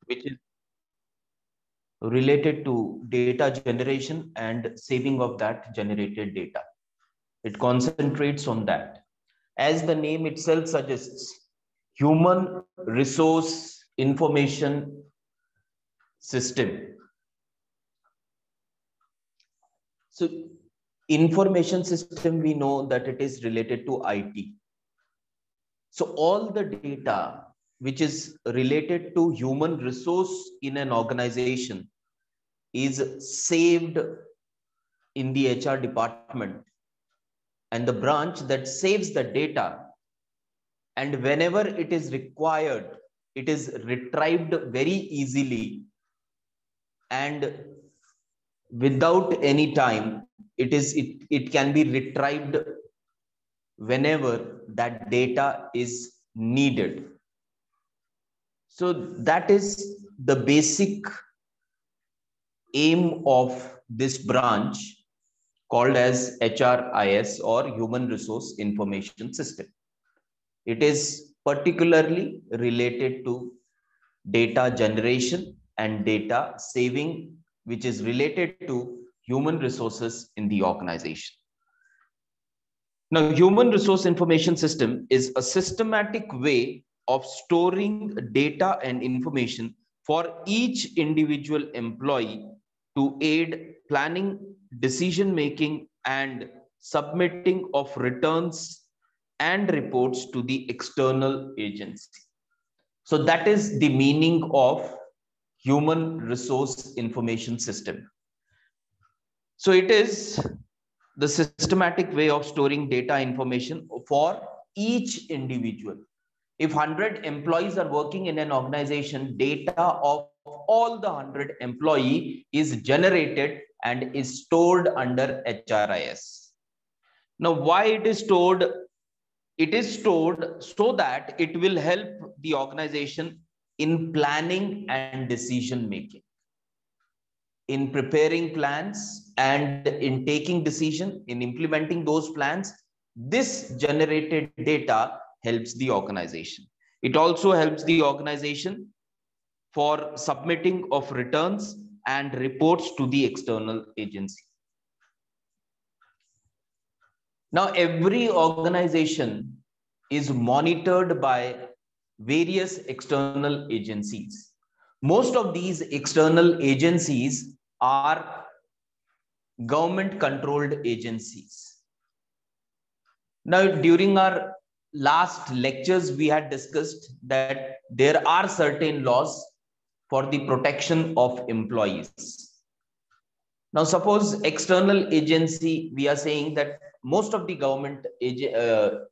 which is related to data generation and saving of that generated data. It concentrates on that. As the name itself suggests, human resource information system. So information system, we know that it is related to IT. So all the data which is related to human resource in an organization is saved in the HR department, and the branch that saves the data, and whenever it is required, it is retrieved very easily and without any time. It can be retrieved whenever that data is needed. So that is the basic aim of this branch called as HRIS, or Human Resource Information System. It is particularly related to data generation and data saving, which is related to human resources in the organization. Now, human resource information system is a systematic way of storing data and information for each individual employee to aid planning, decision making, and submitting of returns and reports to the external agency. So that is the meaning of human resource information system. So it is the systematic way of storing data information for each individual. If 100 employees are working in an organization, data of all the 100 employees is generated and is stored under HRIS. Now, why it is stored? It is stored so that it will help the organization in planning and decision making, in preparing plans and in taking decision, in implementing those plans. This generated data helps the organization. It also helps the organization for submitting of returns and reports to the external agency. Now, every organization is monitored by various external agencies. Most of these external agencies are government-controlled agencies. Now, during our last lectures, we had discussed that there are certain laws for the protection of employees. Now, suppose external agency, we are saying that most of the government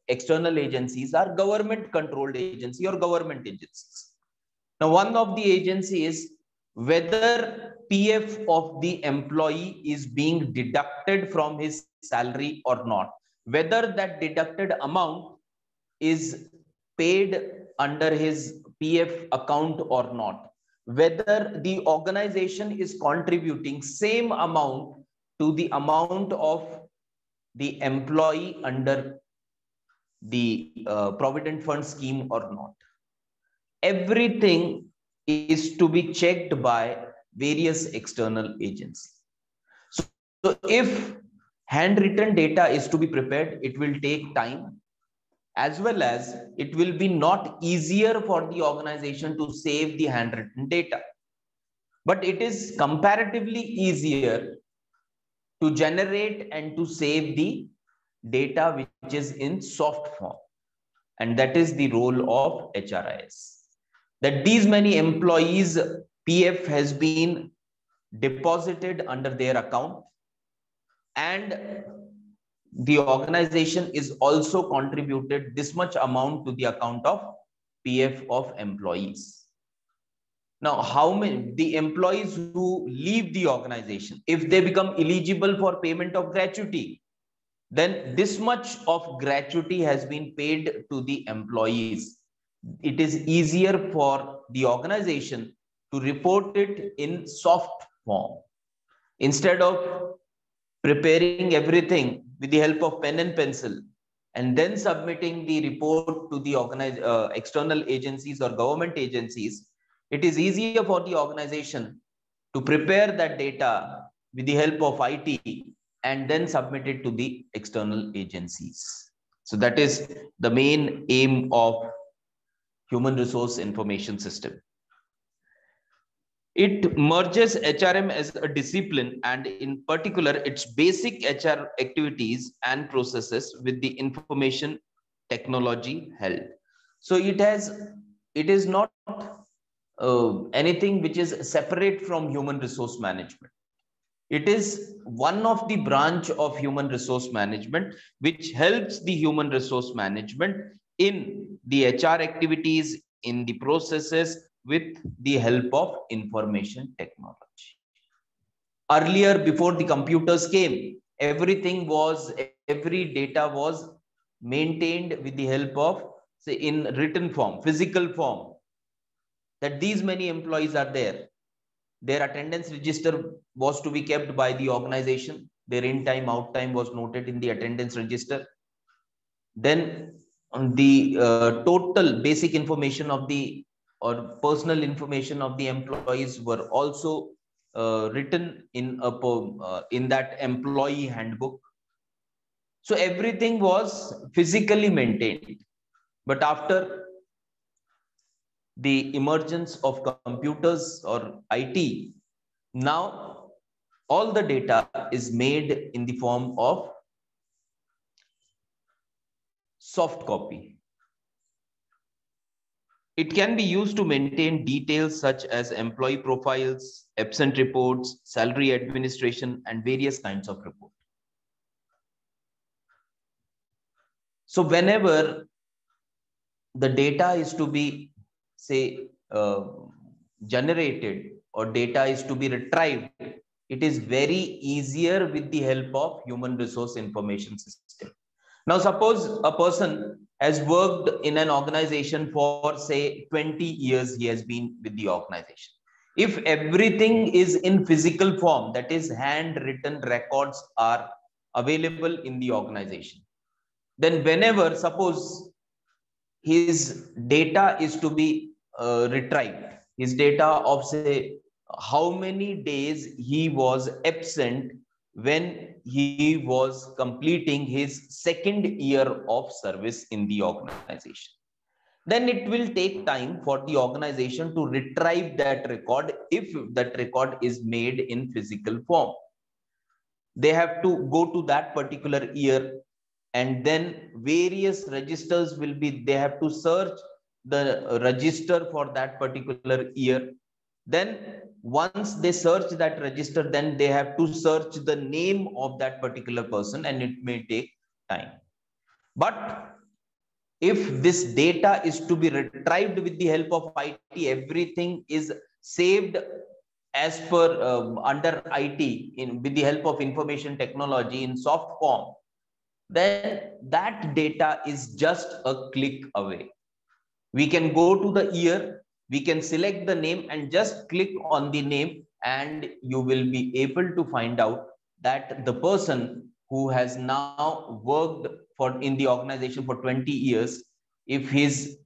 external agencies are government-controlled agency or government agencies. Now, one of the agency is whether PF of the employee is being deducted from his salary or not, whether that deducted amount is paid under his PF account or not, whether the organization is contributing same amount to the amount of the employee under the provident fund scheme or not. Everything is to be checked by various external agencies. So if handwritten data is to be prepared, it will take time, as well as it will be not easier for the organization to save the handwritten data. But it is comparatively easier to generate and to save the data which is in soft form. And that is the role of HRIS. That these many employees' PF has been deposited under their account, and the organization is also contributed this much amount to the account of PF of employees. Now, how many the employees who leave the organization, if they become eligible for payment of gratuity, then this much of gratuity has been paid to the employees. It is easier for the organization to report it in soft form. Instead of preparing everything with the help of pen and pencil and then submitting the report to the external agencies or government agencies, it is easier for the organization to prepare that data with the help of IT and then submit it to the external agencies. So that is the main aim of human resource information system. It merges HRM as a discipline, and in particular, its basic HR activities and processes with the information technology help. So it is not anything which is separate from human resource management. It is one of the branch of human resource management which helps the human resource management in the HR activities, in the processes, with the help of information technology. Earlier, before the computers came, every data was maintained with the help of, say, in written form, physical form, that these many employees are there. Their attendance register was to be kept by the organization. Their in time, out time was noted in the attendance register. Then the total basic information of the or personal information of the employees were also written in that employee handbook. So everything was physically maintained. But after the emergence of computers or IT, now all the data is made in the form of soft copy. It can be used to maintain details such as employee profiles, absent reports, salary administration, and various kinds of reports. So whenever the data is to be, say, generated or data is to be retrieved, it is very easier with the help of human resource information system. Now, suppose a person has worked in an organization for, say, 20 years, he has been with the organization. If everything is in physical form, that is handwritten records are available in the organization, then whenever, suppose his data is to be retrieved, his data of, say, how many days he was absent when he was completing his second year of service in the organization, then it will take time for the organization to retrieve that record. If that record is made in physical form, they have to go to that particular year, and then various registers will be, they have to search the register for that particular year. Then once they search that register, then they have to search the name of that particular person, and it may take time. But if this data is to be retrieved with the help of IT, everything is saved as per under IT with the help of information technology in soft form, then that data is just a click away. We can go to the year, we can select the name and just click on the name, and you will be able to find out that the person who has now worked in the organization for 20 years, if his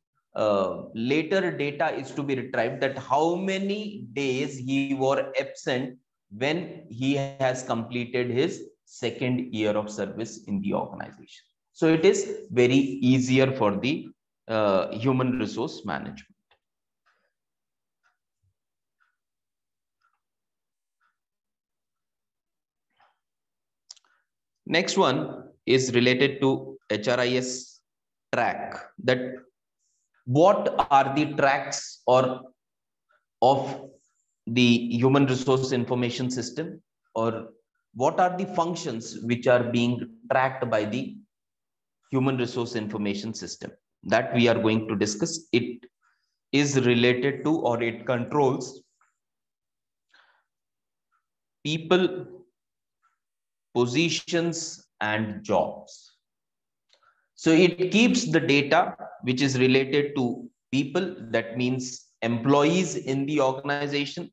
later data is to be retrieved, that how many days he was absent when he has completed his second year of service in the organization. So it is very easier for the human resource management. Next one is related to HRIS track. That what are the tracks or of the human resource information system, or what are the functions which are being tracked by the human resource information system, that we are going to discuss. It is related to, or it controls people, positions, and jobs. So it keeps the data which is related to people, that means employees in the organization,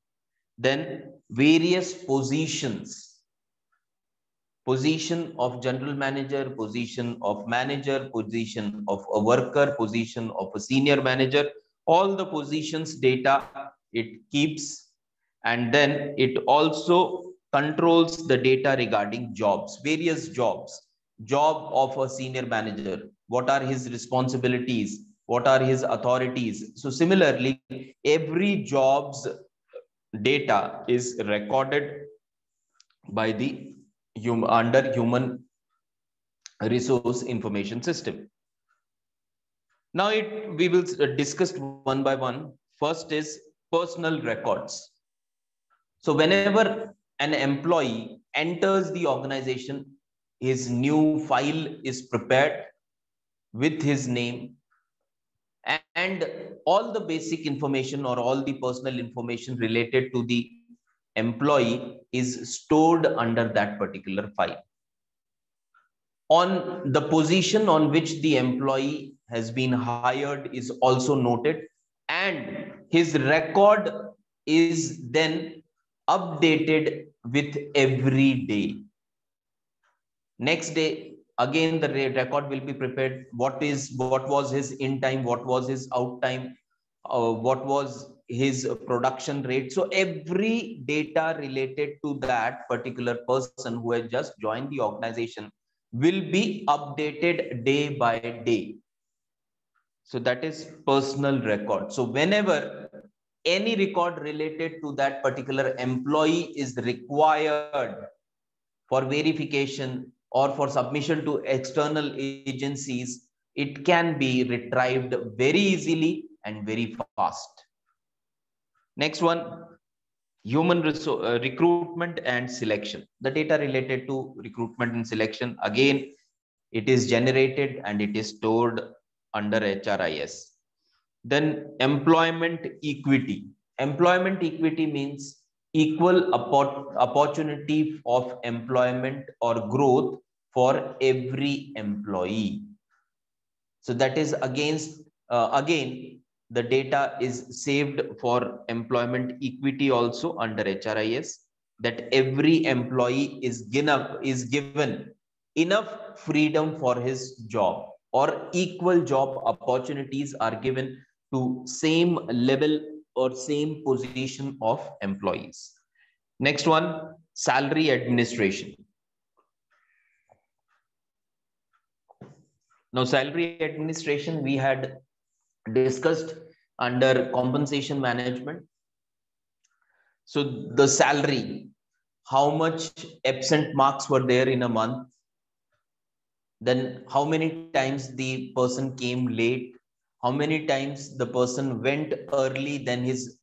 then various positions, position of general manager, position of manager, position of a worker, position of a senior manager, all the positions data it keeps, and then it also controls the data regarding jobs, various jobs. Job of a senior manager, what are his responsibilities, what are his authorities. So similarly, every job's data is recorded by the under human resource information system. Now we will discuss one by one. First is personal records. So whenever an employee enters the organization, his new file is prepared with his name, and all the basic information or all the personal information related to the employee is stored under that particular file. On the position on which the employee has been hired is also noted, and his record is then updated with every day. Next day, again the record will be prepared. What was his in time, what was his out time, what was his production rate. So every data related to that particular person who has just joined the organization will be updated day by day. So that is personal record. So whenever any record related to that particular employee is required for verification or for submission to external agencies, it can be retrieved very easily and very fast. Next one, human resource recruitment and selection. The data related to recruitment and selection, again, it is generated and it is stored under HRIS. Then employment equity. Employment equity means equal opportunity of employment or growth for every employee. So that is again, the data is saved for employment equity also under HRIS, that every employee is given enough freedom for his job, or equal job opportunities are given to same level or same position of employees. Next one, salary administration. Now, salary administration we had discussed under compensation management. So the salary, how much absent marks were there in a month, then how many times the person came late, how many times the person went early than his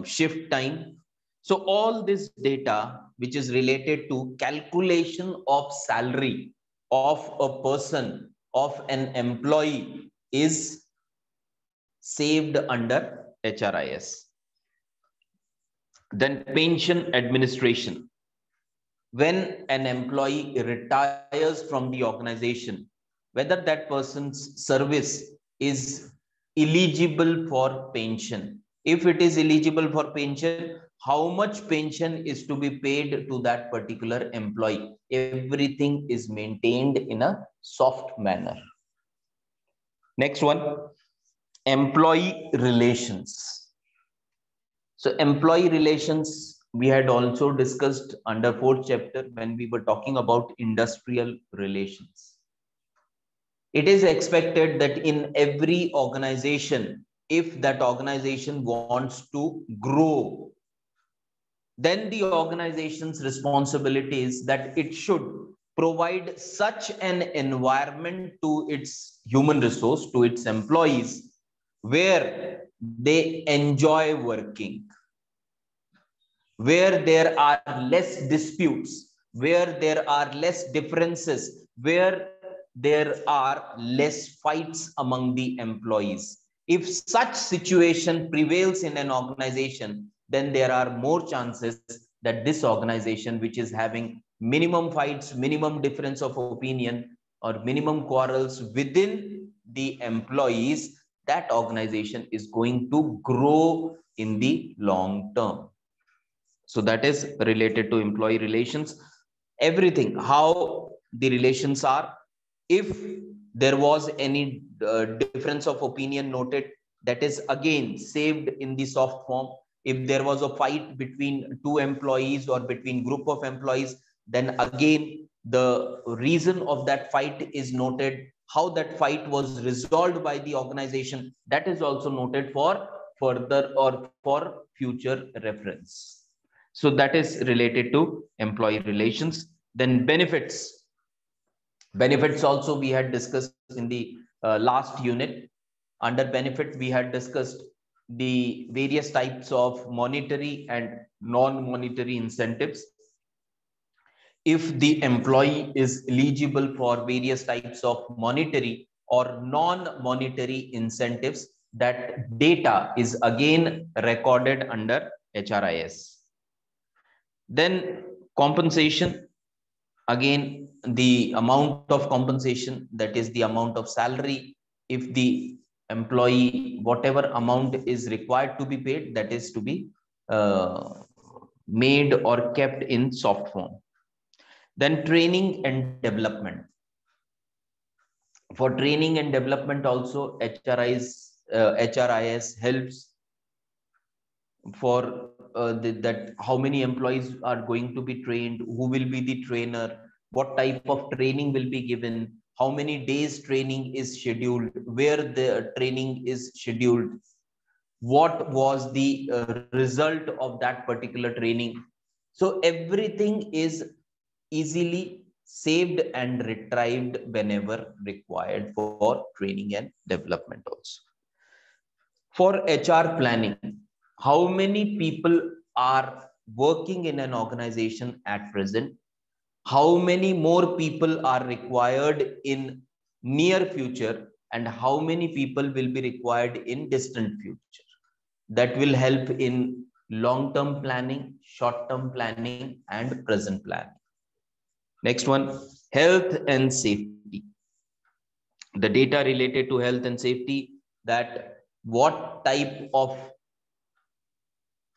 shift time. So all this data which is related to calculation of salary of a person, of an employee, is saved under HRIS. Then pension administration. When an employee retires from the organization, whether that person's service is eligible for pension. If it is eligible for pension, how much pension is to be paid to that particular employee? Everything is maintained in a soft manner. Next one, employee relations. So employee relations we had also discussed under 4th chapter when we were talking about industrial relations. It is expected that in every organization, if that organization wants to grow, then the organization's responsibility is that it should provide such an environment to its human resource, to its employees, where they enjoy working, where there are less disputes, where there are less differences, where there are less fights among the employees. If such situation prevails in an organization, then there are more chances that this organization, which is having minimum fights, minimum difference of opinion, or minimum quarrels within the employees, that organization is going to grow in the long term. So that is related to employee relations. Everything, how the relations are. If there was any difference of opinion noted, that is again saved in the soft form. If there was a fight between two employees or between group of employees, then again the reason of that fight is noted. How that fight was resolved by the organization, that is also noted for further or for future reference. So that is related to employee relations. Then benefits. Benefits also we had discussed in the last unit. Under benefit, we had discussed the various types of monetary and non-monetary incentives. If the employee is eligible for various types of monetary or non-monetary incentives, that data is again recorded under HRIS. Then compensation, again the amount of compensation, that is the amount of salary. If the employee, whatever amount is required to be paid, that is to be made or kept in soft form. Then training and development. For training and development also, HRIS helps for that how many employees are going to be trained, who will be the trainer, what type of training will be given, how many days training is scheduled, where the training is scheduled, what was the result of that particular training. So everything is easily saved and retrieved whenever required for training and development also. For HR planning, how many people are working in an organization at present, how many more people are required in near future, and how many people will be required in distant future. That will help in long-term planning, short-term planning, and present planning. Next one, health and safety. The data related to health and safety, that what type of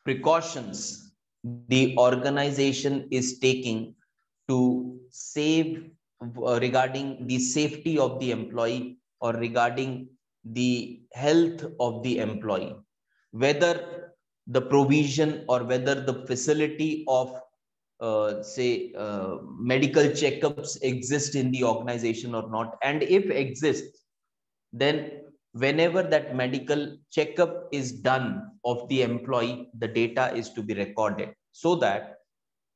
precautions the organization is taking to save regarding the safety of the employee or regarding the health of the employee, whether the provision or whether the facility of medical checkups exist in the organization or not, and if exists, then whenever that medical checkup is done of the employee, the data is to be recorded, so that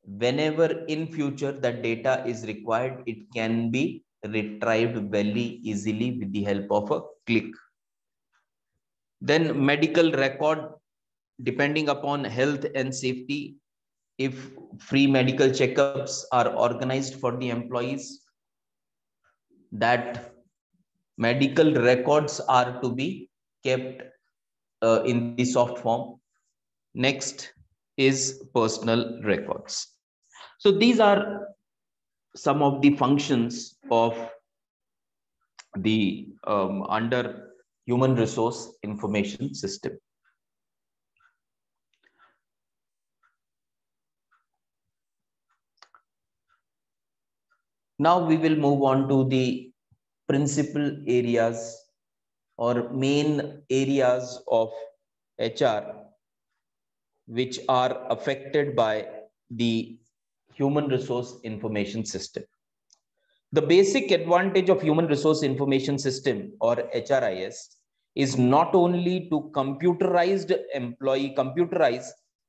whenever in future that data is required, it can be retrieved very easily with the help of a click. Then medical record, depending upon health and safety, if free medical checkups are organized for the employees, that medical records are to be kept in the soft form. Next is personal records. So these are some of the functions of the under human resource information system. Now we will move on to the principal areas or main areas of HR which are affected by the human resource information system. The basic advantage of human resource information system or HRIS is not only to computerize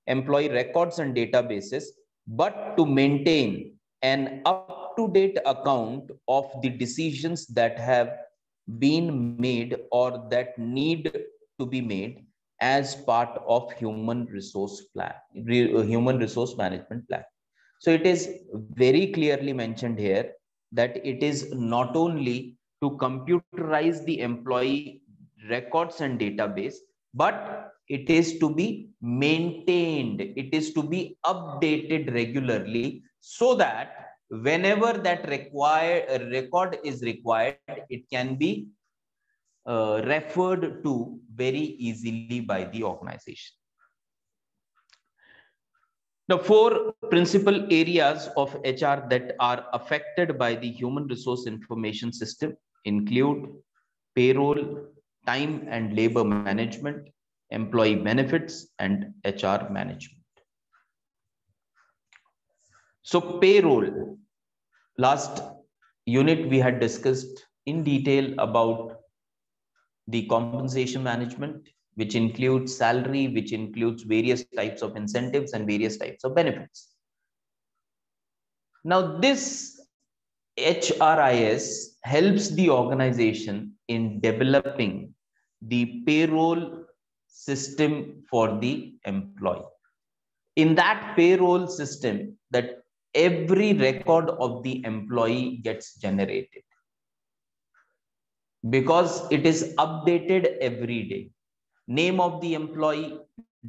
employee records and databases, but to maintain an up-to-date account of the decisions that have been made or that need to be made as part of human resource management plan. So it is very clearly mentioned here that it is not only to computerize the employee records and database, but it is to be maintained, it is to be updated regularly, so that whenever that record is required, it can be referred to very easily by the organization. The four principal areas of HR that are affected by the human resource information system include payroll, time and labor management, employee benefits, and HR management. So payroll, last unit we had discussed in detail about the compensation management, which includes salary, which includes various types of incentives and various types of benefits. Now this HRIS helps the organization in developing the payroll system for the employee. In that payroll system, that every record of the employee gets generated because it is updated every day. Name of the employee,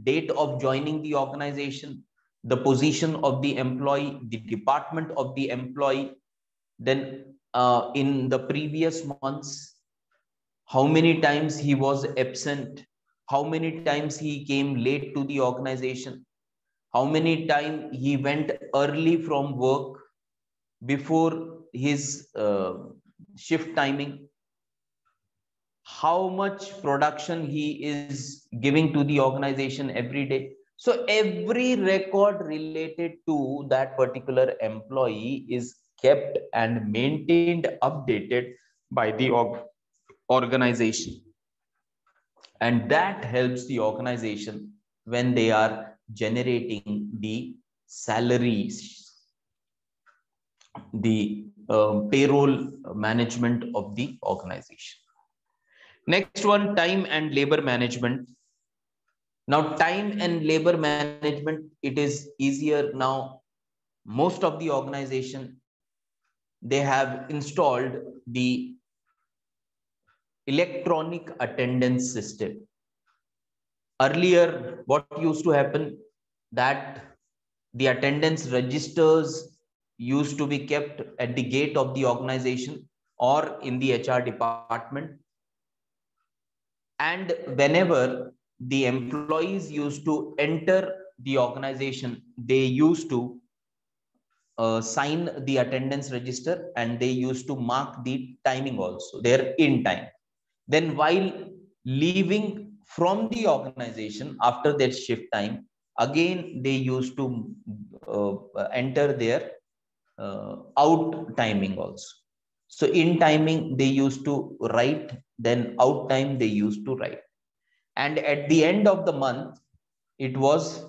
date of joining the organization, the position of the employee, the department of the employee, then in the previous months, how many times he was absent, how many times he came late to the organization, how many times he went early from work before his shift timing, how much production he is giving to the organization every day. So every record related to that particular employee is kept and maintained, updated by the organization. And that helps the organization when they are generating the salaries, the payroll management of the organization. Next one, time and labor management. Now, time and labor management, it is easier now. Most of the organization, they have installed the electronic attendance system. Earlier, what used to happen, that the attendance registers used to be kept at the gate of the organization or in the HR department. And whenever the employees used to enter the organization, they used to sign the attendance register and they used to mark the timing also, their in time. Then while leaving from the organization after their shift time, again they used to enter their out timing also. So in timing they used to write, then out time they used to write. And at the end of the month, it was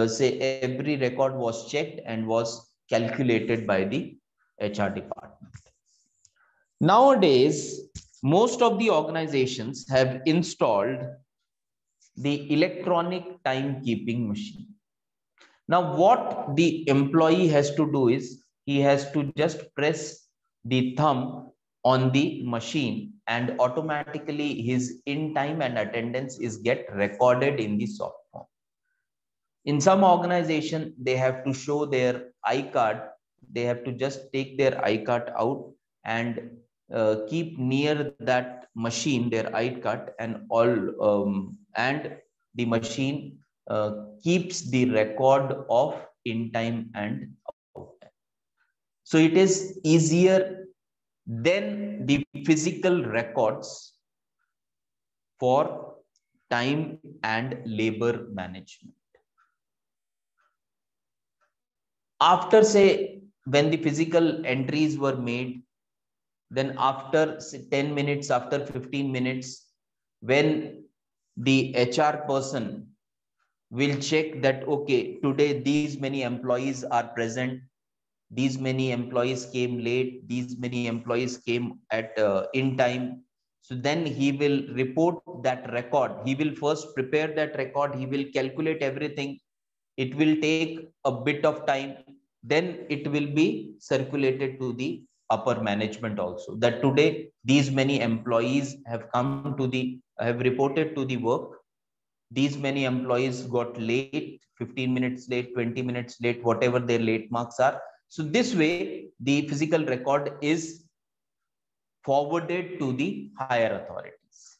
say every record was checked and was calculated by the HR department. Nowadays, most of the organizations have installed the electronic timekeeping machine. Now, what the employee has to do is he has to just press the thumb on the machine and automatically his in time and attendance is get recorded in the soft form. In some organization, they have to show their I-card. They have to just take their I-card out and keep near that machine their I-card, and and the machine keeps the record of in time and out time. So it is easier than the physical records for time and labor management. After, say, when the physical entries were made, then after say, 10 minutes, after 15 minutes, when the HR person will check that, okay, today these many employees are present, these many employees came late, these many employees came at in time. So then he will report that record. He will first prepare that record. He will calculate everything. It will take a bit of time. Then it will be circulated to the upper management also, that today these many employees have come to the, have reported to the work. These many employees got late, 15 minutes late, 20 minutes late, whatever their late marks are. So this way, the physical record is forwarded to the higher authorities.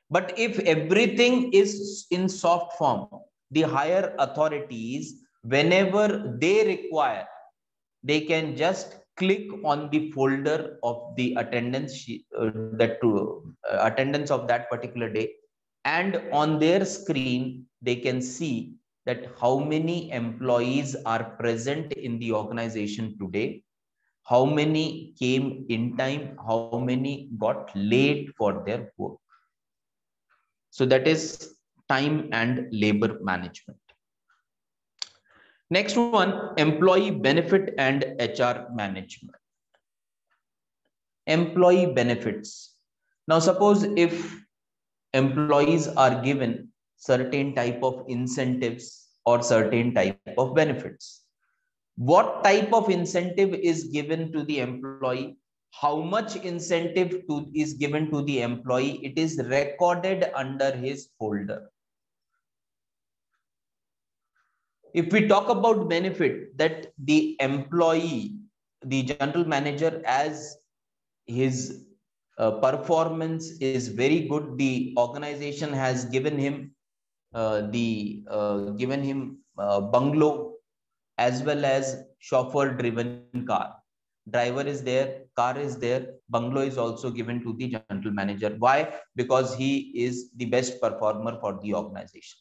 But if everything is in soft form, the higher authorities, whenever they require, they can just click on the folder of the attendance sheet, attendance of that particular day, and on their screen they can see that how many employees are present in the organization today, how many came in time, how many got late for their work. So that is time and labor management. Next one, employee benefit and HR management. Employee benefits. Now, suppose if employees are given certain type of incentives or certain type of benefits, what type of incentive is given to the employee, how much incentive is given to the employee, it is recorded under his folder. If we talk about benefit, that the employee, the general manager, as his performance is very good, the organization has given him bungalow as well as chauffeur driven car. Driver is there, car is there, bungalow is also given to the general manager. Why? Because he is the best performer for the organization.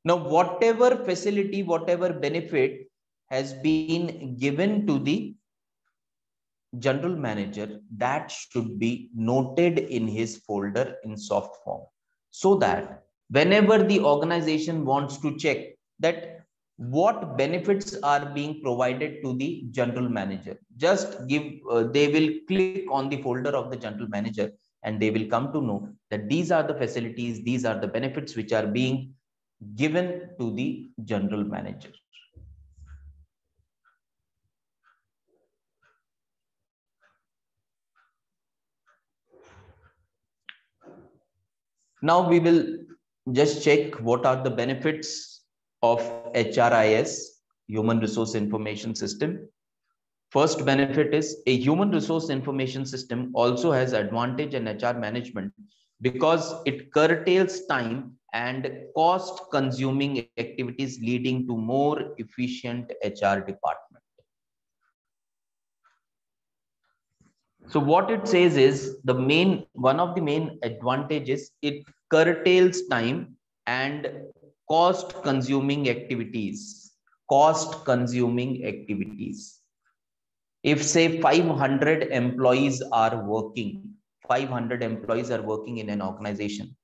Now, whatever facility, whatever benefit has been given to the general manager, that should be noted in his folder in soft form, so that whenever the organization wants to check that what benefits are being provided to the general manager, just give they will click on the folder of the general manager and they will come to know that these are the facilities, these are the benefits which are being given to the general manager. Now we will just check what are the benefits of HRIS, Human Resource Information System. First benefit is a human resource information system also has advantage in HR management because it curtails time and cost consuming activities, leading to more efficient HR department. So what it says is one of the main advantages, it curtails time and cost consuming activities. If say 500 employees are working, 500 employees are working in an organization.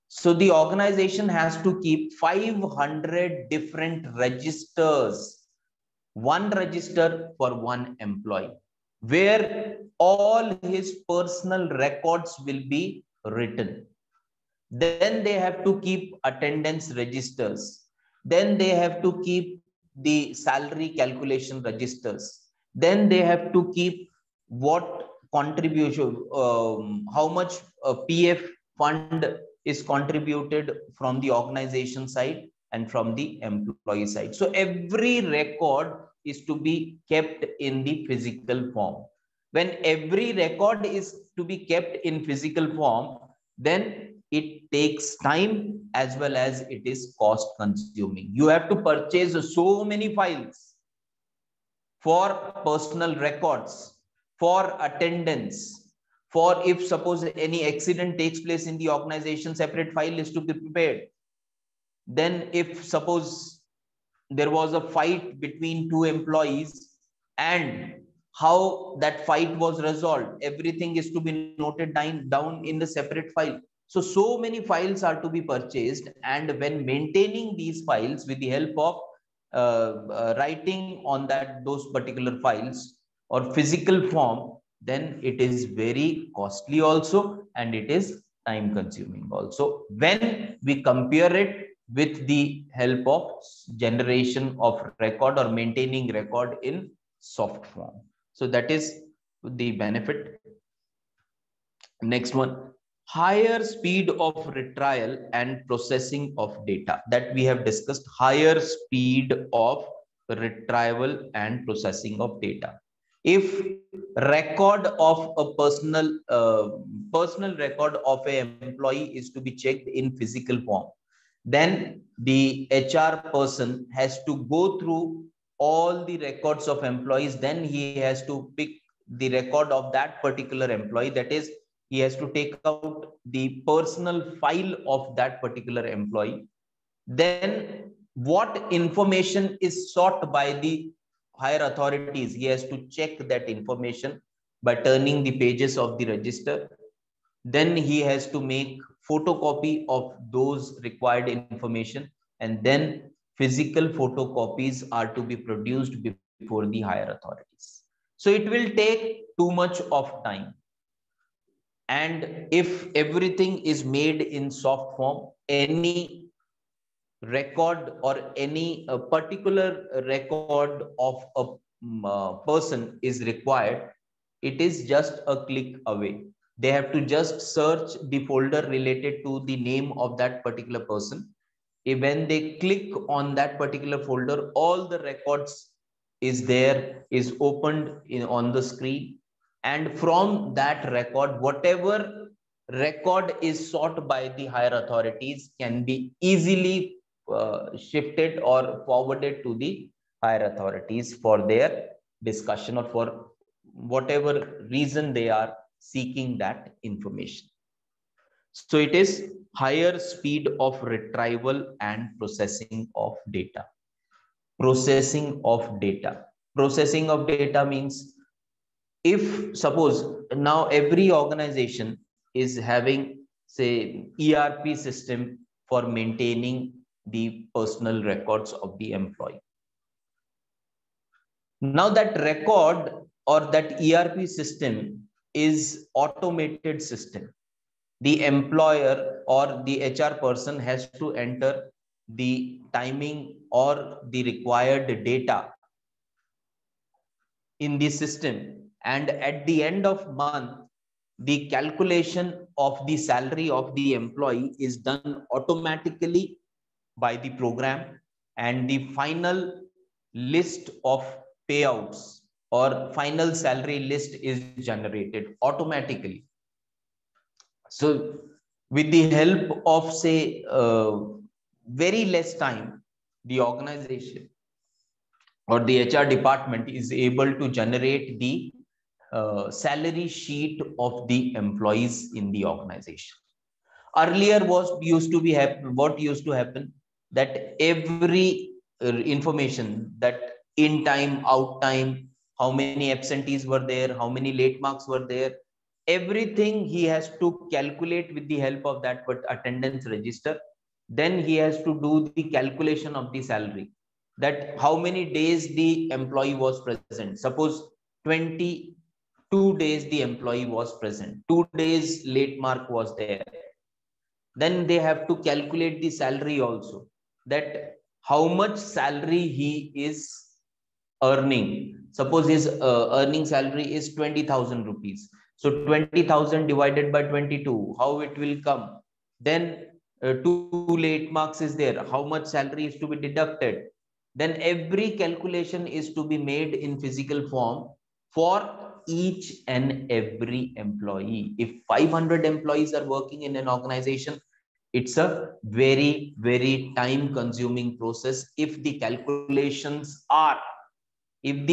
So the organization has to keep 500 different registers, one register for one employee, where all his personal records will be written. Then they have to keep attendance registers. Then they have to keep the salary calculation registers. Then they have to keep what contribution, how much PF fund is contributed from the organization side and from the employee side. So every record is to be kept in the physical form. When every record is to be kept in physical form, then it takes time as well as it is cost consuming. You have to purchase so many files for personal records, for attendance, for if suppose any accident takes place in the organization, separate file is to be prepared. Then if suppose there was a fight between two employees and how that fight was resolved, everything is to be noted down in the separate file. So many files are to be purchased, and when maintaining these files with the help of writing on those particular files or physical form, then it is very costly also, and it is time consuming also when we compare it with the help of generation of record or maintaining record in soft form. So that is the benefit. Next one, higher speed of retrieval and processing of data, that we have discussed. Higher speed of retrieval and processing of data. If record of a personal record of an employee is to be checked in physical form, then the HR person has to go through all the records of employees. Then he has to pick the record of that particular employee. That is, he has to take out the personal file of that particular employee. Then what information is sought by the higher authorities, he has to check that information by turning the pages of the register. Then he has to make photocopy of those required information, and then physical photocopies are to be produced before the higher authorities. So it will take too much of time. And if everything is made in soft form, any record or any particular record of a person is required, it is just a click away. They have to just search the folder related to the name of that particular person. When they click on that particular folder, all the records is opened on the screen, and from that record, whatever record is sought by the higher authorities can be easily shifted or forwarded to the higher authorities for their discussion, or for whatever reason they are seeking that information. So it is higher speed of retrieval and processing of data. Processing of data. Processing of data means, if suppose now every organization is having, say, ERP system for maintaining the personal records of the employee. Now that record or that ERP system is automated system. The employer or the HR person has to enter the timing or the required data in the system, and at the end of month, the calculation of the salary of the employee is done automatically by the program, and the final list of payouts or final salary list is generated automatically. So with the help of, say, very less time, the organization or the HR department is able to generate the salary sheet of the employees in the organization. Earlier what used to happen, that every information, that in time, out time, how many absentees were there, how many late marks were there, everything he has to calculate with the help of that attendance register. Then he has to do the calculation of the salary, that how many days the employee was present. Suppose 22 days the employee was present, 2 days late mark was there. Then they have to calculate the salary also, that how much salary he is earning. Suppose his earning salary is 20,000 rupees. So 20,000 divided by 22, how it will come? Then 2 late marks is there. How much salary is to be deducted? Then every calculation is to be made in physical form for each and every employee. If 500 employees are working in an organization, it's a very, very time consuming process. If the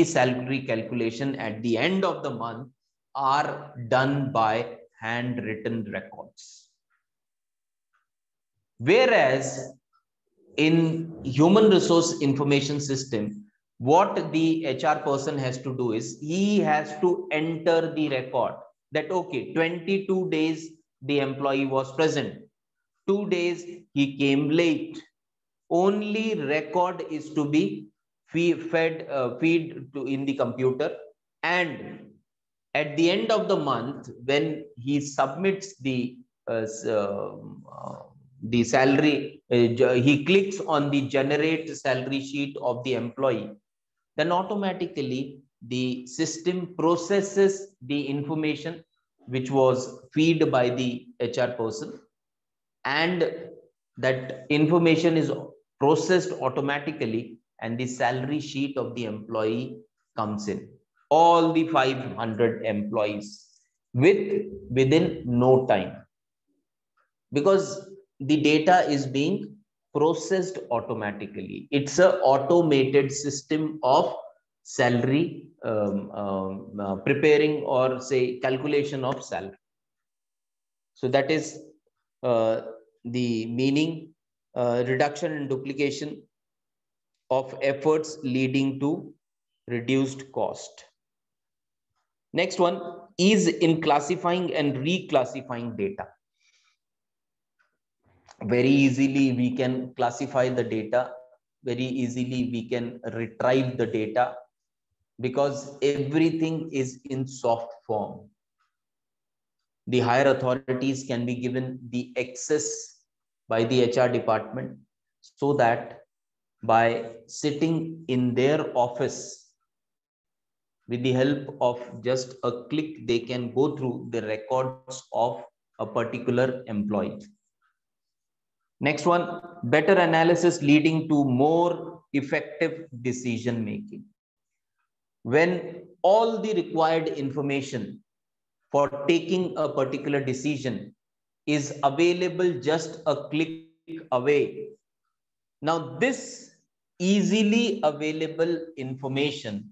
salary calculation at the end of the month are done by handwritten records. Whereas in human resource information system, what the HR person has to do is, he has to enter the record that, okay, 22 days the employee was present, 2 days he came late. Only record is to be feed to in the computer, and at the end of the month, when he submits the salary, he clicks on the generate salary sheet of the employee, then automatically the system processes the information which was fed by the HR person, and that information is processed automatically, and the salary sheet of the employee comes in, all the 500 employees within no time, because the data is being processed automatically. It's a automated system of salary preparing, or say calculation of salary. So that is the meaning, reduction and duplication of efforts leading to reduced cost. Next one, ease in classifying and reclassifying data. Very easily we can classify the data, very easily we can retrieve the data, because everything is in soft form. The higher authorities can be given the access by the HR department, so that by sitting in their office, with the help of just a click, they can go through the records of a particular employee. Next one, better analysis leading to more effective decision making. When all the required information for taking a particular decision is available just a click away. Now, this easily available information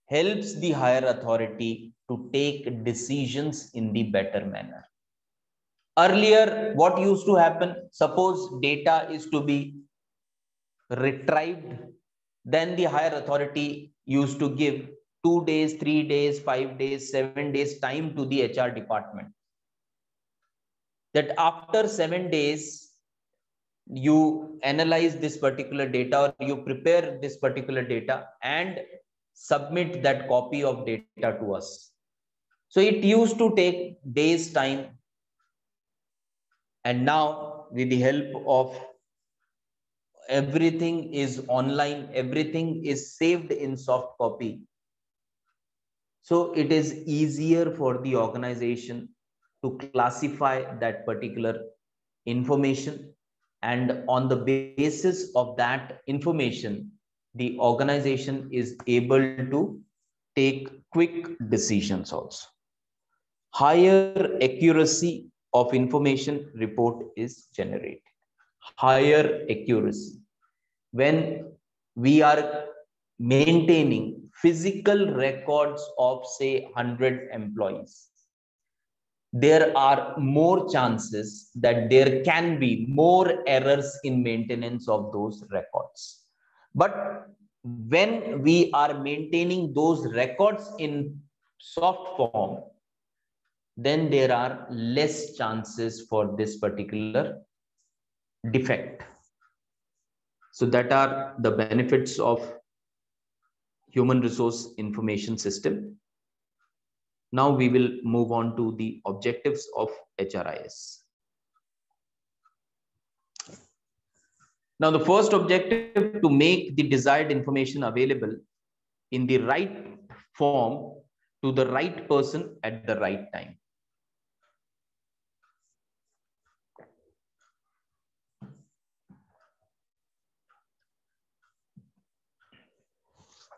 helps the higher authority to take decisions in the better manner. Earlier, what used to happen, suppose data is to be retrieved, then the higher authority used to give 2 days, 3 days, 5 days, 7 days time to the HR department. That after 7 days, you analyze this particular data, or you prepare this particular data and submit that copy of data to us. So it used to take days time. And now, with the help of everything is online, everything is saved in soft copy. So it is easier for the organization to classify that particular information. And on the basis of that information, the organization is able to take quick decisions also. Higher accuracy of information report is generated. Higher accuracy. When we are maintaining physical records of, say, 100 employees, there are more chances that there can be more errors in maintenance of those records. But when we are maintaining those records in soft form, then there are less chances for this particular defect. So that are the benefits of human resource information system. Now we will move on to the objectives of HRIS. Now the first objective, to make the desired information available in the right form to the right person at the right time.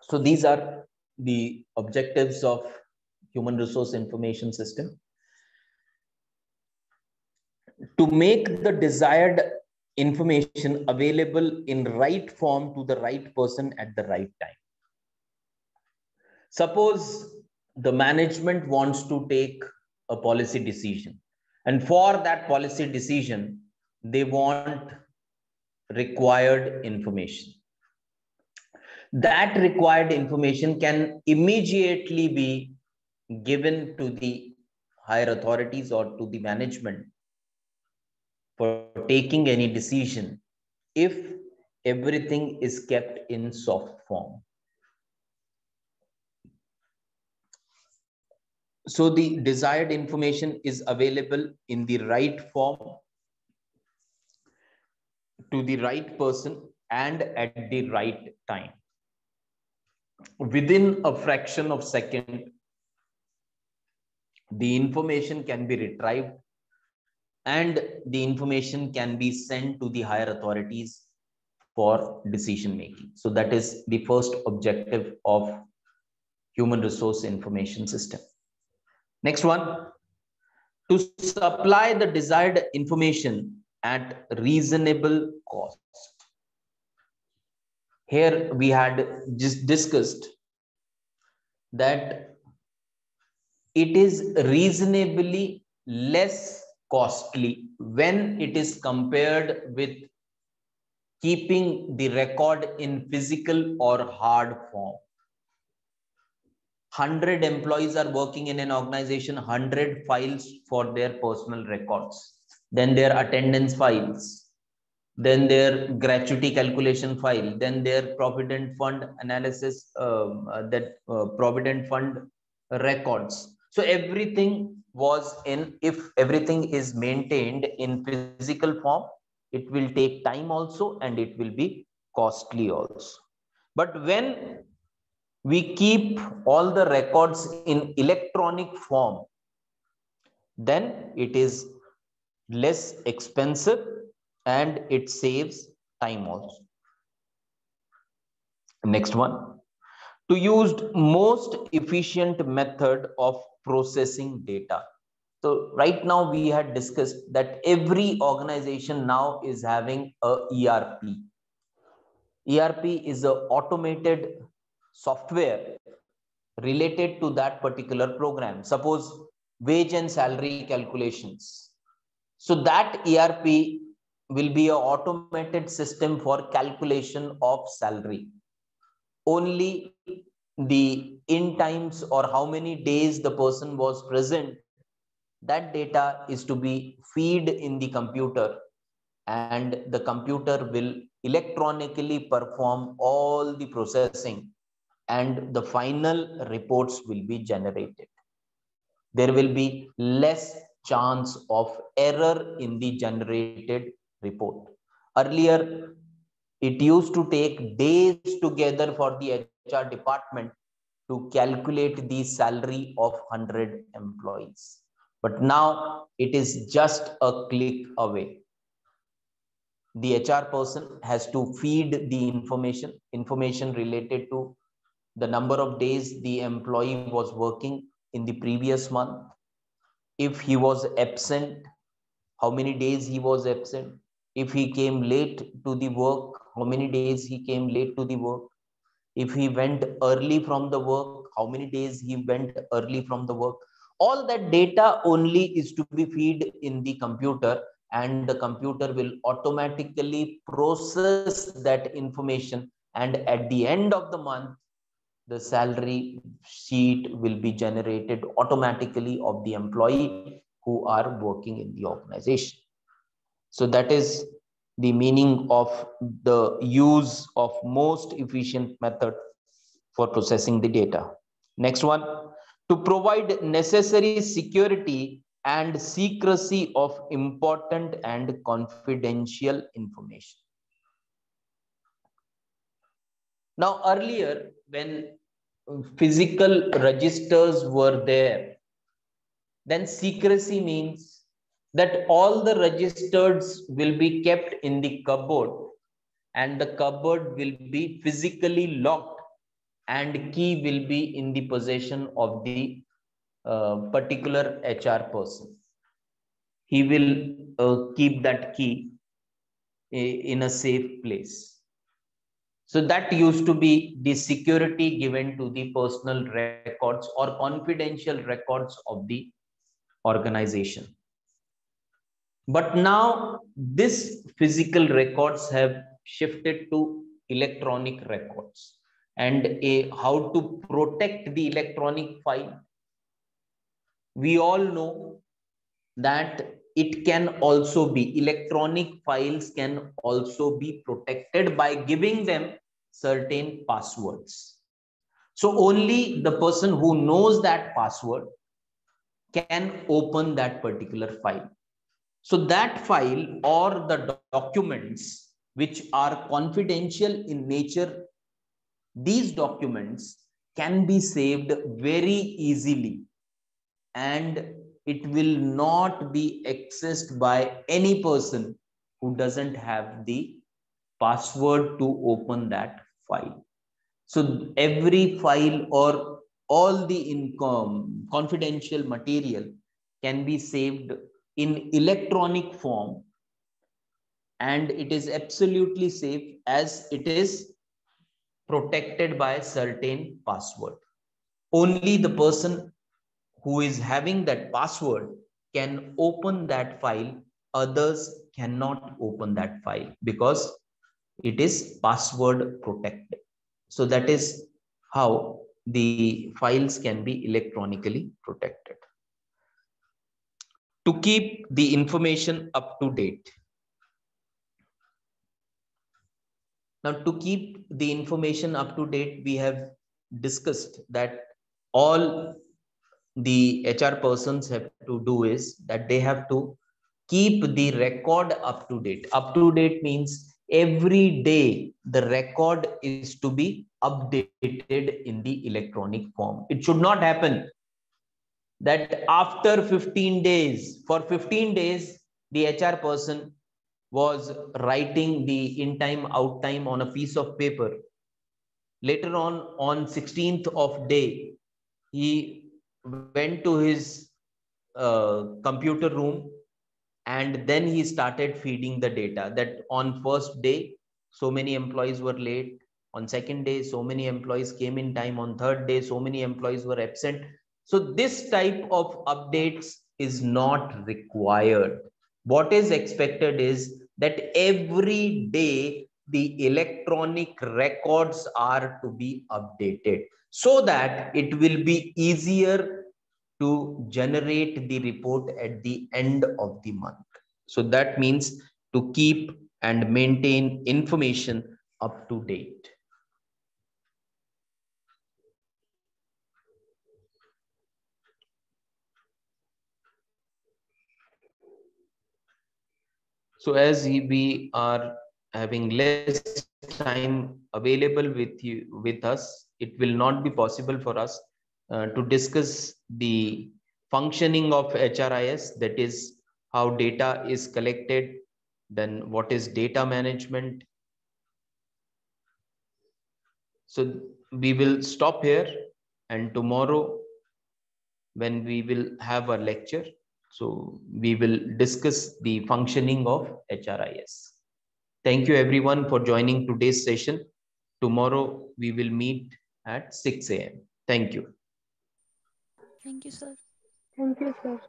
So these are the objectives of human resource information system. To make the desired information available in right form to the right person at the right time. Suppose the management wants to take a policy decision, and for that policy decision, they want required information. That required information can immediately be given to the higher authorities or to the management for taking any decision if everything is kept in soft form. So the desired information is available in the right form to the right person and at the right time. Within a fraction of a second, the information can be retrieved and the information can be sent to the higher authorities for decision making. So that is the first objective of human resource information system. Next one, to supply the desired information at reasonable cost. Here we had just discussed that it is reasonably less costly when it is compared with keeping the record in physical or hard form. 100 employees are working in an organization, 100 files for their personal records, then their attendance files, then their gratuity calculation file, then their provident fund analysis, provident fund records. So everything was in, if everything is maintained in physical form, it will take time also and it will be costly also. But when we keep all the records in electronic form, then it is less expensive and it saves time also. Next one, to use most efficient method of processing data. So right now we had discussed that every organization now is having a ERP. ERP is an automated software related to that particular program. Suppose wage and salary calculations. So that ERP will be an automated system for calculation of salary. Only the in times or how many days the person was present, that data is to be fed in the computer, and the computer will electronically perform all the processing and the final reports will be generated. There will be less chance of error in the generated report. Earlier, it used to take days together for the HR department to calculate the salary of 100 employees. But now it is just a click away. The HR person has to feed the information related to the number of days the employee was working in the previous month. If he was absent, how many days he was absent. If he came late to the work, how many days he came late to the work. If he went early from the work, how many days he went early from the work. All that data only is to be fed in the computer, and the computer will automatically process that information, and at the end of the month, the salary sheet will be generated automatically of the employee who are working in the organization. So that is the meaning of the use of most efficient method for processing the data. Next one, to provide necessary security and secrecy of important and confidential information. Now, earlier, when physical registers were there, then secrecy means that all the registers will be kept in the cupboard, and the cupboard will be physically locked, and key will be in the possession of the particular HR person. He will keep that key in a safe place. So that used to be the security given to the personal records or confidential records of the organization. But now this physical records have shifted to electronic records. And how to protect the electronic file? We all know that it can also be, electronic files can also be protected by giving them certain passwords. So only the person who knows that password can open that particular file. So that file or the documents which are confidential in nature, these documents can be saved very easily, and it will not be accessed by any person who doesn't have the password to open that file. So every file or all the confidential material can be saved in electronic form, and it is absolutely safe as it is protected by a certain password. Only the person who is having that password can open that file. Others cannot open that file because it is password protected. So that is how the files can be electronically protected. To keep the information up to date. Now, to keep the information up to date, we have discussed that all the HR persons have to do is that they have to keep the record up to date. Up to date means every day the record is to be updated in the electronic form. It should not happen that after 15 days, for 15 days, the HR person was writing the in time, out time on a piece of paper. Later on 16th of day, he went to his computer room and then he started feeding the data that on first day, so many employees were late. On second day, so many employees came in time. On third day, so many employees were absent. So this type of updates is not required. What is expected is that every day the electronic records are to be updated so that it will be easier to generate the report at the end of the month. So that means to keep and maintain information up to date. So as we are having less time available with us, it will not be possible for us to discuss the functioning of HRIS, that is how data is collected, then what is data management. So we will stop here, and tomorrow when we will have a lecture, so we will discuss the functioning of HRIS. Thank you everyone for joining today's session. Tomorrow we will meet at 6 a.m. Thank you. Thank you, sir. Thank you, sir.